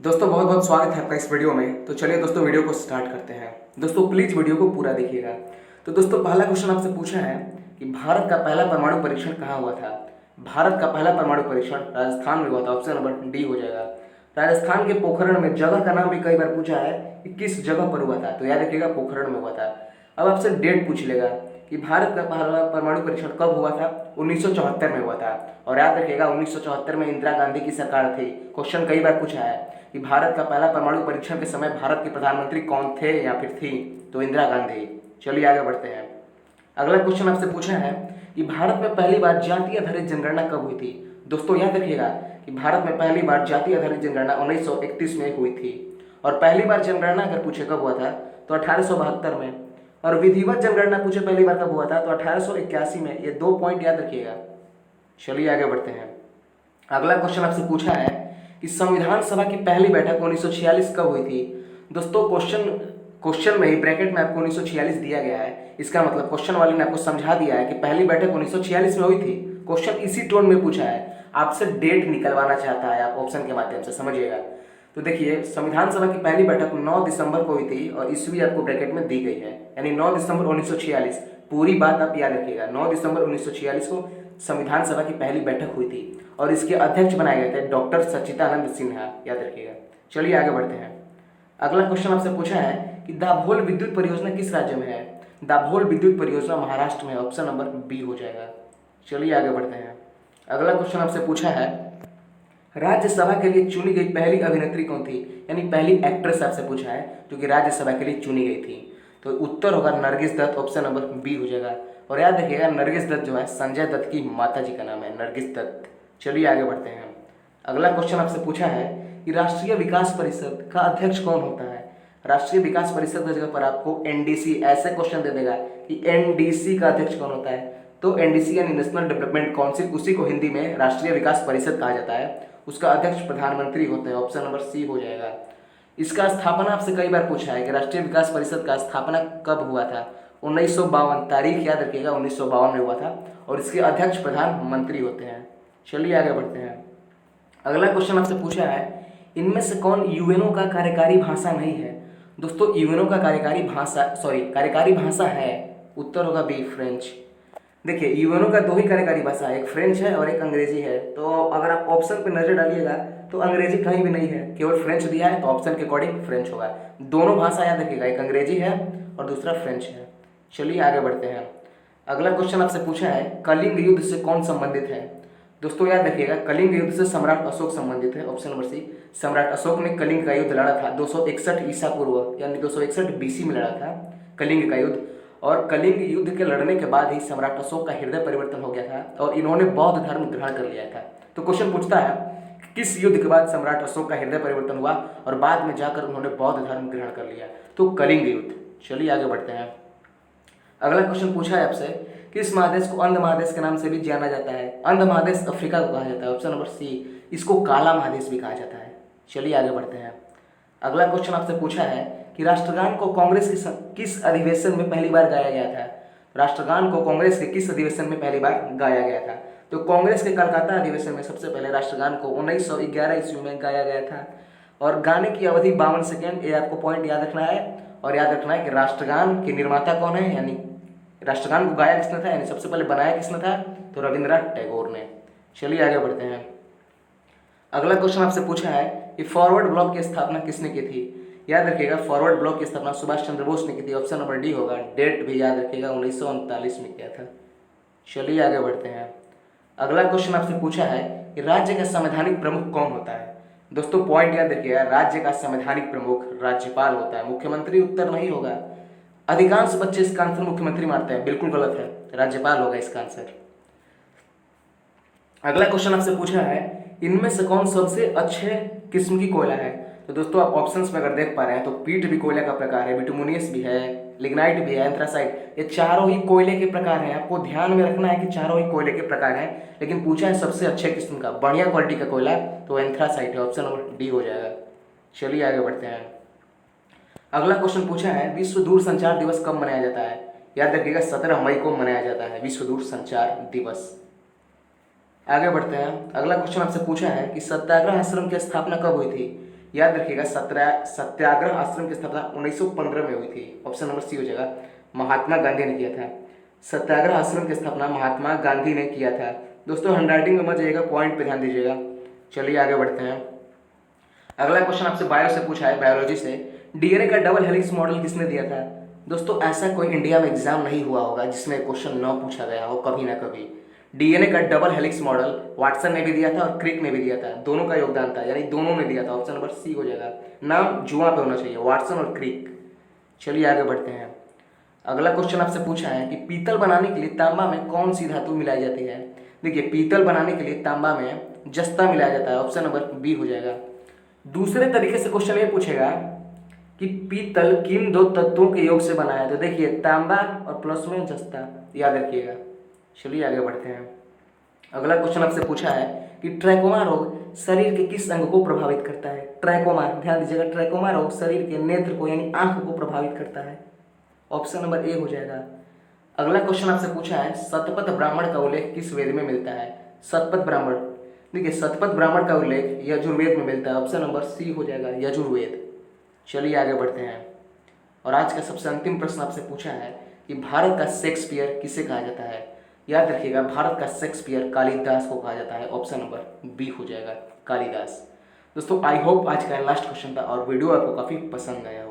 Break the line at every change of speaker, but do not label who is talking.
दोस्तों बहुत बहुत स्वागत है आपका इस वीडियो में। तो चलिए दोस्तों वीडियो को स्टार्ट करते हैं। दोस्तों प्लीज़ वीडियो को पूरा देखिएगा। तो दोस्तों पहला क्वेश्चन आपसे पूछा है कि भारत का पहला परमाणु परीक्षण कहाँ हुआ था। भारत का पहला परमाणु परीक्षण राजस्थान में हुआ था। ऑप्शन नंबर डी हो जाएगा। राजस्थान के पोखरण में, जगह का नाम भी कई बार पूछा है कि किस जगह पर हुआ था, तो याद रखिएगा पोखरण में हुआ था। अब आपसे डेट पूछ लेगा कि भारत का पहला परमाणु परीक्षण कब हुआ था। 1974 में हुआ था। और याद रखिएगा 1974 में इंदिरा गांधी की सरकार थी। क्वेश्चन कई बार पूछा है कि भारत का पहला परमाणु परीक्षण के समय भारत के प्रधानमंत्री कौन थे या फिर थी, तो इंदिरा गांधी। चलिए आगे बढ़ते हैं। अगला क्वेश्चन आपसे पूछा है कि भारत में पहली बार जाति आधारित जनगणना कब हुई थी। दोस्तों याद रखिएगा कि भारत में पहली बार जाति आधारित जनगणना 1931 में हुई थी। और पहली बार जनगणना अगर पूछे कब हुआ था तो 1872 में। और विधिवत जनगणना पूछे पहली बार कब हुआ था तो 1881 में। ये 2 पॉइंट याद रखिएगा। चलिए आगे बढ़ते हैं। अगला क्वेश्चन आपसे पूछा है कि संविधान सभा की पहली बैठक 1946 कब हुई थी। दोस्तों क्वेश्चन में ही ब्रैकेट में आपको 1946 दिया गया है। इसका मतलब क्वेश्चन वाले ने आपको समझा दिया है कि पहली बैठक 1946 में हुई थी। क्वेश्चन इसी टोन में पूछा है, आपसे डेट निकलवाना चाहता है, आप ऑप्शन के माध्यम से समझिएगा। तो देखिए संविधान सभा की पहली बैठक 9 दिसंबर को हुई थी और ईस्वी आपको ब्रैकेट में दी गई है, यानी 9 दिसंबर 1946। पूरी बात आप याद रखिएगा। 9 दिसंबर 1946 को संविधान सभा की पहली बैठक हुई थी और इसके अध्यक्ष बनाए गए थे डॉक्टर सच्चिदानंद सिन्हा, याद रखिएगा। चलिए आगे बढ़ते हैं। अगला क्वेश्चन आपसे पूछा है कि दाभोल विद्युत परियोजना किस राज्य में है। दाभोल विद्युत परियोजना महाराष्ट्र में। ऑप्शन नंबर बी हो जाएगा। चलिए आगे बढ़ते हैं। अगला क्वेश्चन आपसे पूछा है राज्यसभा के लिए चुनी गई पहली अभिनेत्री कौन थी, यानी पहली एक्ट्रेस आपसे पूछा है जो कि राज्यसभा के लिए चुनी गई थी। तो उत्तर होगा Nargis Dutt. Option number B हो जाएगा। और याद रखिएगा नरगिस दत्त जो है संजय दत्त की माता जी का नाम है, नरगिस दत्त। चलिए आगे बढ़ते हैं। अगला क्वेश्चन आपसे पूछा है कि राष्ट्रीय विकास परिषद का अध्यक्ष कौन होता है। राष्ट्रीय विकास परिषद की जगह पर आपको एनडीसी ऐसे क्वेश्चन दे देगा कि एनडीसी का अध्यक्ष कौन होता है। तो एनडीसी यानी नेशनल डेवलपमेंट काउंसिल, उसी को हिंदी में राष्ट्रीय विकास परिषद कहा जाता है। उसका अध्यक्ष प्रधानमंत्री होते हैं। ऑप्शन नंबर सी हो जाएगा। इसका स्थापना आपसे कई बार पूछा है कि राष्ट्रीय विकास परिषद का स्थापना कब हुआ था। 1952, तारीख याद रखिएगा 1952 में हुआ था। और इसके अध्यक्ष प्रधानमंत्री होते हैं। चलिए आगे बढ़ते हैं। अगला क्वेश्चन आपसे पूछा है इनमें से कौन यूएनओ का कार्यकारी भाषा नहीं है। दोस्तों यूएनओ का कार्यकारी भाषा है। उत्तर होगा बी, फ्रेंच। देखिए यूएनओ का 2 ही कार्यकारी भाषा है, एक फ्रेंच है और एक अंग्रेजी है। तो अगर आप ऑप्शन पर नजर डालिएगा तो अंग्रेजी कहीं भी नहीं है, केवल फ्रेंच दिया है, तो ऑप्शन के अकॉर्डिंग फ्रेंच होगा। दोनों भाषा याद रखिएगा, एक अंग्रेजी है और दूसरा फ्रेंच है। चलिए आगे बढ़ते हैं। अगला क्वेश्चन आपसे पूछा है कलिंग युद्ध से कौन संबंधित है। दोस्तों याद रखिएगा कलिंग युद्ध से सम्राट अशोक संबंधित है। Option number C. सम्राट अशोक ने कलिंग का युद्ध लड़ा था 261 ईसा पूर्व, यानी 261 बीसी में लड़ा था कलिंग का युद्ध। और कलिंग युद्ध के लड़ने के बाद ही सम्राट अशोक का हृदय परिवर्तन हो गया था और इन्होंने बौद्ध धर्म ग्रहण कर लिया था। तो क्वेश्चन पूछता है किस युद्ध के बाद सम्राट अशोक का हृदय परिवर्तन हुआ और बाद में जाकर उन्होंने बौद्ध धर्म ग्रहण कर लिया, तो कलिंग युद्ध। चलिए आगे बढ़ते हैं। अगला क्वेश्चन पूछा है आपसे किस महादेश को अंध महादेश के नाम से भी जाना जाता है। अंध महादेश अफ्रीका को कहा जाता है। Option number C. इसको काला महादेश भी कहा जाता है। चलिए आगे बढ़ते हैं। अगला क्वेश्चन आपसे पूछा है कि राष्ट्रगान को कांग्रेस के किस अधिवेशन में पहली बार गाया गया था। राष्ट्रगान को कांग्रेस के किस अधिवेशन में पहली बार गाया गया था। तो कांग्रेस के कलकत्ता अधिवेशन में सबसे पहले राष्ट्रगान को 1911 ईस्वी में गाया गया था। और गाने की अवधि 52 सेकेंड। ये आपको पॉइंट याद रखना है। और याद रखना है कि राष्ट्रगान के निर्माता कौन है, यानी राष्ट्रगान को गाया किसने था, यानी सबसे पहले बनाया किसने था, तो रविंद्रनाथ टैगोर ने। चलिए आगे बढ़ते हैं। अगला क्वेश्चन आपसे पूछा है कि फॉरवर्ड ब्लॉक की स्थापना किसने की थी। याद रखिएगा फॉरवर्ड ब्लॉक की स्थापना सुभाष चंद्र बोस ने की थी। ऑप्शन नंबर डी होगा। डेट भी याद रखिएगा 1939 में किया था। चलिए आगे बढ़ते हैं। अगला क्वेश्चन आपसे पूछा है कि राज्य का संवैधानिक प्रमुख कौन होता है। दोस्तों पॉइंट याद रखिएगा राज्य का संवैधानिक प्रमुख राज्यपाल होता है, मुख्यमंत्री उत्तर नहीं होगा। अधिकांश बच्चे इसका आंसर मुख्यमंत्री मारते हैं, बिल्कुल गलत है, राज्यपाल होगा इसका आंसर। अगला क्वेश्चन आपसे पूछा है इनमें से कौन सबसे अच्छे किस्म की कोयला है। तो दोस्तों आप ऑप्शंस में अगर देख पा रहे हैं तो पीट भी कोयले का प्रकार है, बिटुमिनियस भी है, लिग्नाइट भी है, एंथ्रासाइट। ये चारों ही कोयले के प्रकार हैं। आपको ध्यान में रखना है कि चारों ही कोयले के प्रकार हैं, लेकिन पूछा है सबसे अच्छे किस्म का, बढ़िया क्वालिटी का कोयला, तो एंथ्रासाइट है। ऑप्शन नंबर डी हो जाएगा। चलिए आगे बढ़ते हैं। अगला क्वेश्चन पूछा है विश्व दूरसंचार दिवस कब मनाया जाता है। याद रखिएगा 17 मई को मनाया जाता है विश्व दूरसंचार दिवस। आगे बढ़ते हैं। अगला क्वेश्चन आपसे पूछा है कि सत्याग्रह आश्रम की स्थापना कब हुई थी। याद रखिएगा, सत्याग्रह आश्रम की स्थापना 1915 में हुई थी। ऑप्शन नंबर सी हो जाएगा, महात्मा गांधी ने किया था। सत्याग्रह आश्रम की स्थापना महात्मा गांधी ने किया था। दोस्तों हैंडराइटिंग में मत जाइएगा, पॉइंट पे ध्यान दीजिएगा। चलिए आगे बढ़ते हैं। अगला क्वेश्चन आपसे बायो से पूछा है, बायोलॉजी से। डीएनए का डबल हेलिक्स मॉडल किसने दिया था? दोस्तों ऐसा कोई इंडिया में एग्जाम नहीं हुआ होगा जिसमें क्वेश्चन न पूछा गया हो कभी ना कभी। डीएनए का डबल हेलिक्स मॉडल वाटसन ने भी दिया था और क्रिक ने भी दिया था, दोनों का योगदान था, यानी दोनों ने दिया था। ऑप्शन नंबर सी हो जाएगा, नाम जुआ पे होना चाहिए, वाटसन और क्रिक। चलिए आगे बढ़ते हैं। अगला क्वेश्चन आपसे पूछा है कि पीतल बनाने के लिए तांबा में कौन सी धातु मिलाई जाती है? देखिए पीतल बनाने के लिए तांबा में जस्ता मिलाया जाता है। ऑप्शन नंबर बी हो जाएगा। दूसरे तरीके से क्वेश्चन ये पूछेगा कि पीतल किन दो तत्वों के योग से बना है? तो देखिए तांबा और प्लस में जस्ता, याद रखिएगा। चलिए आगे बढ़ते हैं। अगला क्वेश्चन आपसे पूछा है कि ट्रैकोमा रोग शरीर के किस अंग को प्रभावित करता है? ट्रैकोमा, ध्यान दीजिएगा, ट्रैकोमा रोग शरीर के नेत्र को यानी आंख को प्रभावित करता है। ऑप्शन नंबर ए हो जाएगा। अगला क्वेश्चन आपसे पूछा है शतपथ ब्राह्मण का उल्लेख किस वेद में मिलता है? शतपथ ब्राह्मण, देखिए शतपथ ब्राह्मण का उल्लेख यजुर्वेद में मिलता है। ऑप्शन नंबर सी हो जाएगा, यजुर्वेद। चलिए आगे बढ़ते हैं। और आज का सबसे अंतिम प्रश्न आपसे पूछा है कि भारत का शेक्सपियर किसे कहा जाता है? याद रखिएगा, भारत का शेक्सपियर कालिदास को कहा जाता है। ऑप्शन नंबर बी हो जाएगा, कालिदास। दोस्तों आई होप आज का लास्ट क्वेश्चन था और वीडियो आपको काफ़ी पसंद आया हो।